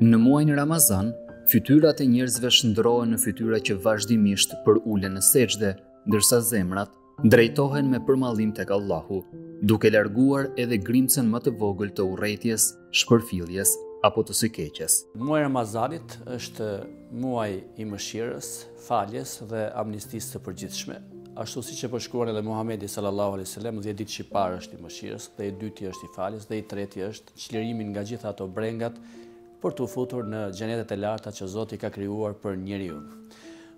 Në muajin Ramazan, fytyrat e njerëzve shndrohen në fytyra që vazhdimisht përulen në sejdë, ndërsa zemrat drejtohen me përmallim tek Allahu, duke larguar edhe grimcën më të vogël të urrëties, shpërfilljes apo të së keqes. Muaji Ramazanit është muaj i mëshirës, faljes dhe amnistisë së përgjithshme. Ashtu siç e përshkruan edhe Muhamedi sallallahu alaihi wasallam, 10 ditë që i parë është i mëshirës, dhe i dyti është i faljes, dhe i treti është çlirimi nga gjitha ato brengat për t'u futur në xhenetet e larta që Zoti ka krijuar për njeriu.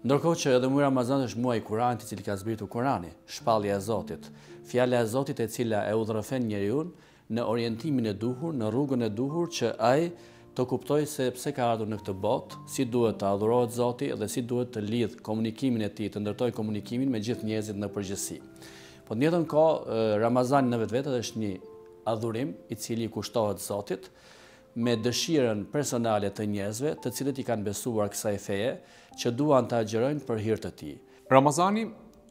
Ndërkohë që edhe muaji Ramazan është muaji i Kuranit, i cili ka zbritur Kurani, shpallja e Zotit, fjala e Zotit e cila e udhërfen njeriu në orientimin e duhur, në rrugën e duhur që ai të kuptoj se pse ka ardhur në këtë botë, si duhet të adhurohet Zoti dhe si duhet të lidh komunikimin e tij, të ndërtoj komunikimin me gjithë njerëzit në përgjithësi. Po në njëjtën kohë, Ramazani në vetvete është një adhurim i cili kushtohet Zotit me dëshirën personale të njerëzve, të cilët i kanë besuar kësaj feje, që duan të agjerojnë për hir të tij. Ramazani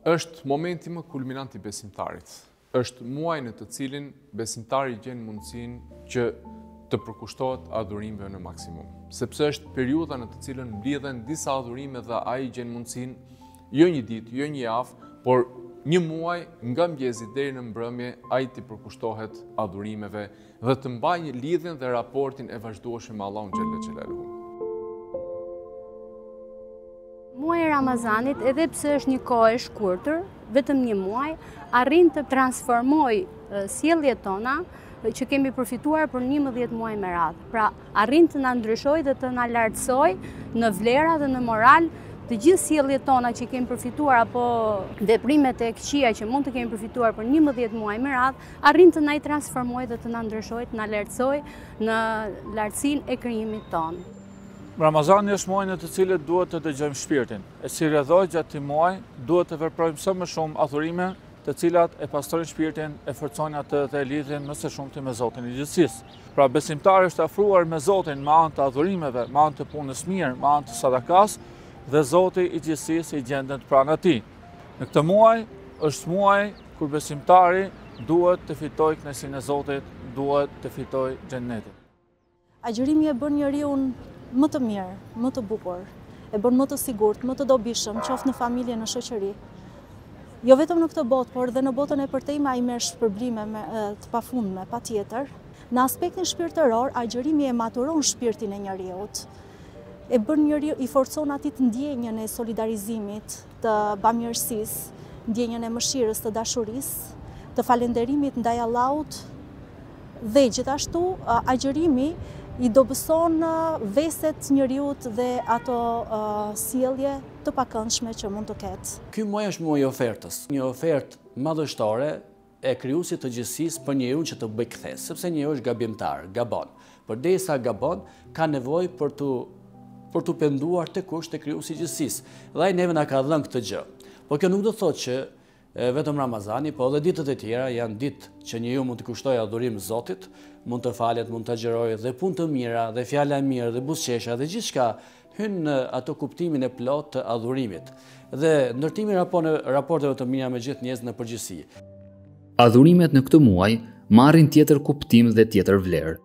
është momenti më kulminant i besimtarit. Është muaji në të cilin besimtari gjen mundësinë që të përkushtohet adhurimeve në maksimum, sepse është periudha në të cilën mblidhen disa adhurime dhe ai gjen mundësinë jo një ditë, jo një javë, por një muaj nga mëngjesi deri në mbrëmje ai të përkushtohet adhurimeve dhe të mbajë lidhjen dhe raportin e vazhdueshëm me Allahun xhalla xhelaluhu. Muaji i Ramazanit, edhe pse është një kohë e shkurtër, vetëm një muaj, arrin të transformojë sjelljet tona që kemi përfituar për 11 muaj me radhë. Pra, arrin të na ndryshojë dhe të na lartësojë në vlera dhe në moral të gjithë sjelljet tona që kemi përfituar apo veprimet e këqija që mund të kemi përfituar për 11 muaj me radhë, arrin të na i transformojë dhe të na ndryshojë, të na lartësojë në lartësinë e krijimit tonë. Ramazani është muaji në të cilët duhet të dëgjojmë shpirtin. E si rrjedhoj gjatë këtij muaji, duhet të veprojmë sa më shumë adhurime, të cilat e pastrojnë shpirtin, e forcojnë atë dhe e lidhin më së shumti me Zotin e gjithësisë. Pra besimtari është afruar me Zotin me anë të adhurimeve, me anë të punës mirë, me anë të sadakas, dhe Zoti i gjithësisë i gjendet pranë atij. Në këtë muaj është muaj kur besimtari duhet të fitojë kënaqësinë e Zotit, duhet të fitojë xhenetin. Agjërimi e bën njeriu më të mirë, më të bukur, e bën më të sigurt, më të dobishëm, qoftë në familje, në shoqëri. Jo vetëm në këtë botë, por edhe në botën e përtejme ai merr shpërblime të pafundme, patjetër. Në aspektin shpirtëror, agjërimi e maturon shpirtin e njeriut. E bën njeriu, i forcon atij të ndjenjën e solidarizimit, të bamirësisë, ndjenjën e mëshirës, të dashurisë, të falënderimit ndaj Allahut dhe gjithashtu agjërimi i dobëson veset njeriut dhe ato sjellje të pakëndshme që mund të ketë. Ky muaj është muaji i ofertës, një ofertë madhështore e krijuesit të gjithësisë për njeriu që të bëjë kthes, sepse njeriu është gabimtar, gabon. Përderisa gabon, ka nevojë për të penduar tek kush, tek krijuesi i gjithësisë. Dhe ai neve na ka dhënë këtë gjë. Por kjo nuk do të thotë që vetëm Ramazani, po edhe ditët e tjera janë ditë që njeriu mund të kushtojë adhurim Zotit, mund të falet, mund të agjerojë dhe punë të mira, dhe fjala e mirë, dhe buzëqeshja, dhe gjithçka hyn në ato kuptimin e plotë të adhurimit dhe ndërtimi raporteve të mira me gjithë njerëzit në përgjithësi. Adhurimet në këtë muaj marrin tjetër kuptim dhe tjetër vlerë.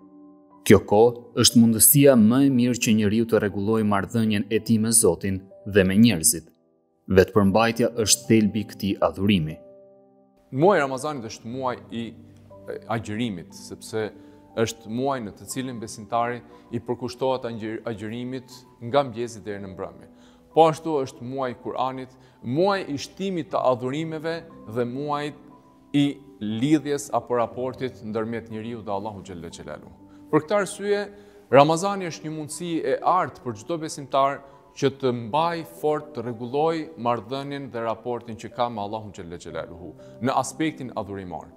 Kjo kohë është mundësia më e mirë që njeriu të rregullojë marrëdhënien e tij me Zotin dhe me njerëzit. Vetëpërmbajtja është thelbi i këtij adhurimi. Muaji Ramazanit është muaj i agjërimit, sepse është muaj në të cilin besimtari i përkushtohet agjërimit nga mëngjesi deri në mbrëmje. Po ashtu është muaji i Kuranit, muaji i shtimit të adhurimeve dhe muaji i lidhjes apo raportit ndërmjet njeriu dhe Allahu xhalla xhelalu. Për këtë arsye, Ramazani është një mundësi e artë për çdo besimtar që të mbaj fort, të rregulloj marrëdhënien dhe raportin që ka me Allahun xhalla xhelaluhu në aspektin adhurimor.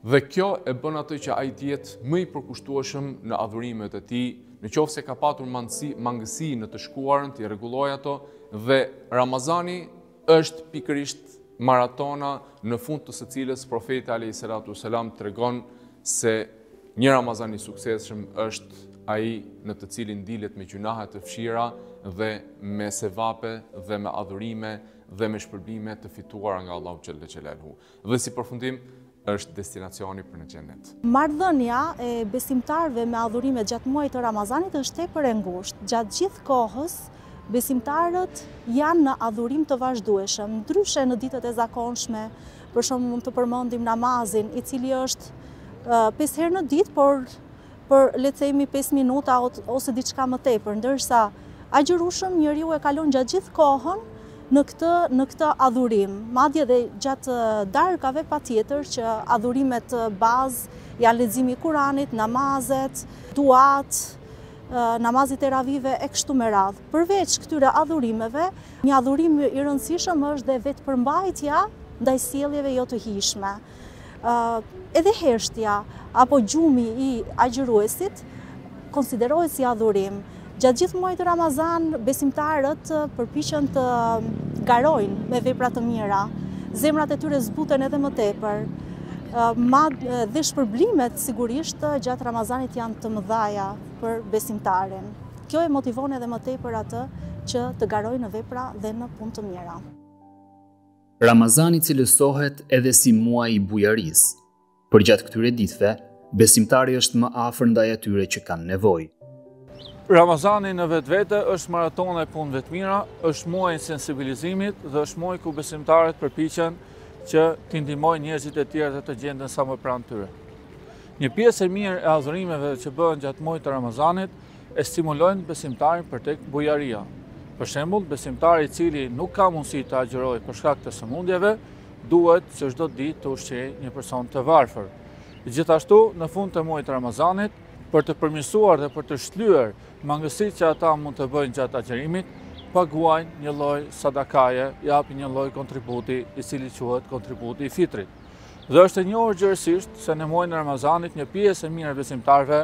Dhe kjo e bën atë që ai të jetë më i përkushtueshëm në adhurimet e tij, nëse ka patur mangësi në të shkuarën, të rregullojë ato, dhe Ramazani është pikërisht maratona në fund të së cilës profeti alayhi salatu wasalam tregon se një Ramazan i suksesshëm është ai në të cilin dilet me gjunahe të fshira dhe me sevape dhe me adhurime dhe me shpërblime të fituara nga Allahu xhalla xhelaluhu. Dhe si përfundim, është destinacioni për në xhenet. Marrëdhënia e besimtarëve me adhurimet gjatë muajit të Ramazanit është tepër e ngushtë. Gjatë gjithë kohës, besimtarët janë në adhurim të vazhdueshëm, ndryshe në ditët e zakonshme. Për shembull, mund të përmendim namazin, i cili është 5 herë në ditë, por për le të themi 5 minuta ose diçka më tepër, ndërsa agjërushëm njeriu e kalon gjatë gjithë kohën në këtë adhurim. Madje dhe gjatë darkave patjetër që adhurimet bazë janë leximi i Kuranit, namazet, duat, namazit e ravive e kështu me radhë. Përveç këtyre adhurimeve, një adhurim i rëndësishëm është dhe vetëpërmbajtja ndaj sjelljeve jo të hijshme. Edhe heshtja apo gjumi i agjëruesit konsiderohet si adhurim. Gjatë gjithë muajit të Ramazan, besimtarët përpiqen të garojnë me vepra të mira. Zemrat e tyre zbuten edhe më tepër. Dhe shpërblimet sigurisht gjatë Ramazanit janë të mëdhaja për besimtarin. Kjo e motivon edhe më tepër atë që të garojë në vepra dhe në punë të mira. Ramazani cilësohet edhe si muaj i bujarisë. Për gjatë këtyre ditëve, besimtari është më afër ndaj atyre që kanë nevojë. Ramazani në vetvete është maraton e punëve të mira, është muaj i sensibilizimit dhe është muaj ku besimtarët përpiqen që t'i ndihmojnë njerëzit e tjerë të gjenden sa më pranë tyre. Një pjesë e mirë e adhurimeve që bëhen gjatë muajit të Ramazanit e stimulojnë besimtarin për tek bujaria. Për shembull, besimtari i cili nuk ka mundësi të agjërojë për shkak të sëmundjeve, duhet që çdo ditë të ushqejë një person të varfër. Gjithashtu, në fund të muajit të Ramazanit, për të përmirësuar dhe për të shlyer mangësitë që ata mund të bëjnë gjatë agjerimit, paguajnë një lloj sadakaje, japin një lloj kontributi i cili quhet kontributi i fitrit. Dhe është e njohur gjërësisht se në muajin e Ramazanit një pjesë e mirë e besimtarëve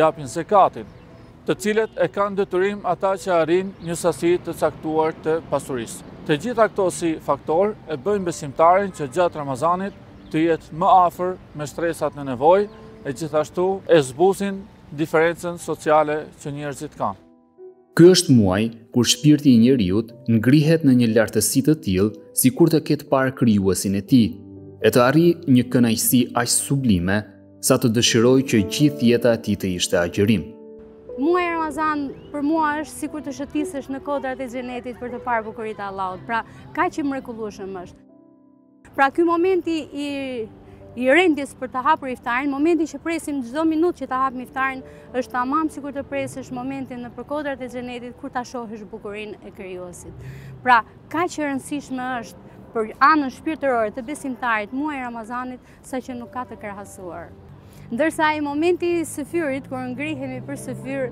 japin zekatin, të cilët e kanë detyrim ata që arrin një sasi të caktuar të pasurisë. Të gjitha këto si faktor e bëjnë besimtarin që gjatë Ramazanit të jetë më afër me stresat në nevojë e gjithashtu e zbusin diferencën sociale që njerëzit kanë. Ky është muaj kur shpirti i njeriut ngrihet në një lartësi të tillë si kur të ketë parë krijuesin e tij, e të arrijë një kënaqësi aq sublime sa të dëshirojë që gjithë jeta e tij të ishte agjërim. Muaji Ramazan për mua është sikur të shëtisesh në kodrat e xhenetit për të parë bukuritë e Allahut. Pra, kaq i mrekullueshëm është. Pra, ky momenti i rendjes për të hapur iftarin, momenti që presim çdo minutë që ta hapim iftarin, është tamam sikur të presësh momentin në përkodrat e xhenetit kur ta shohësh bukurinë e krijuesit. Pra, kaq e rëndësishme është për anën shpirtërore të besimtarit muaji Ramazanit saqë nuk ka të krahasuar. Ndërsa ai momenti i sëfyrit, kur ngrihemi për sëfyr,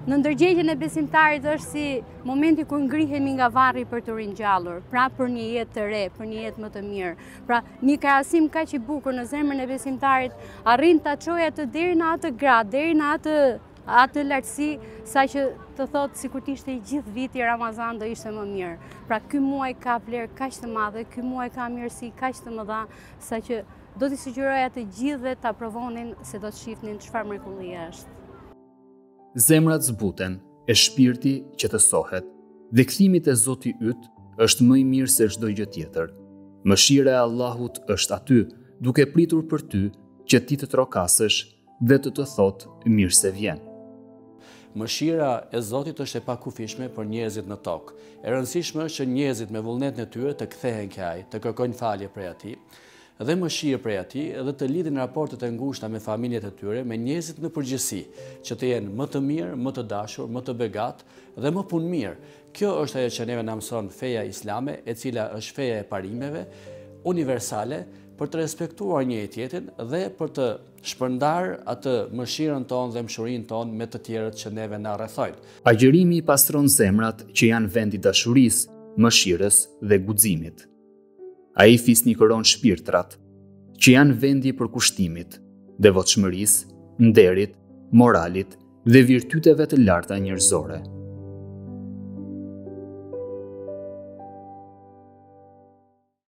në ndërgjegjen e besimtarit është si momenti kur ngrihemi nga varri për të ringjallur, pra për një jetë të re, për një jetë më të mirë. Pra, një krahasim kaq i bukur në zemrën e besimtarit arrin ta çojë atë deri në atë grad, deri në atë lartësi, saqë të thotë sikur të ishte i gjithë viti Ramazan do ishte më mirë. Pra, ky muaj ka vlerë kaq të madhe, ky muaj ka mirësi kaq të mëdha, saqë do t'i sugjeroja të gjithëve ta provonin se do të shihnin çfarë mrekullie është. Zemrat zbuten e shpirti qetësohet dhe kthimi te Zoti yt është më i mirë se çdo gjë tjetër. Mëshira e Allahut është aty, duke pritur për ty që ti të trokasësh dhe të thotë mirë se vjen. Mëshira e Zotit është e pakufishme për njerëzit në tokë. E rëndësishme është që njerëzit me vullnetin e tyre të kthehen kësaj, të kërkojnë falje prej atij dhe mëshirë prej atij dhe të lidhin raportet e ngushta me familjet e tyre, me njerëzit në përgjithësi, që të jenë më të mirë, më të dashur, më të begat dhe më punëmirë. Kjo është ajo që neve na mëson feja islame, e cila është feja e parimeve universale për të respektuar njëri tjetrin dhe për të shpërndar atë mëshirën tonë dhe mshurinë tonë me të tjerët që neve na rrethojnë. Agjërimi i pastron zemrat që janë vendi dashurisë, mëshirës dhe guximit. Ai fisnikëron shpirtrat, që janë vendi i përkushtimit, devotshmërisë, nderit, moralit dhe virtyteve të larta njerëzore.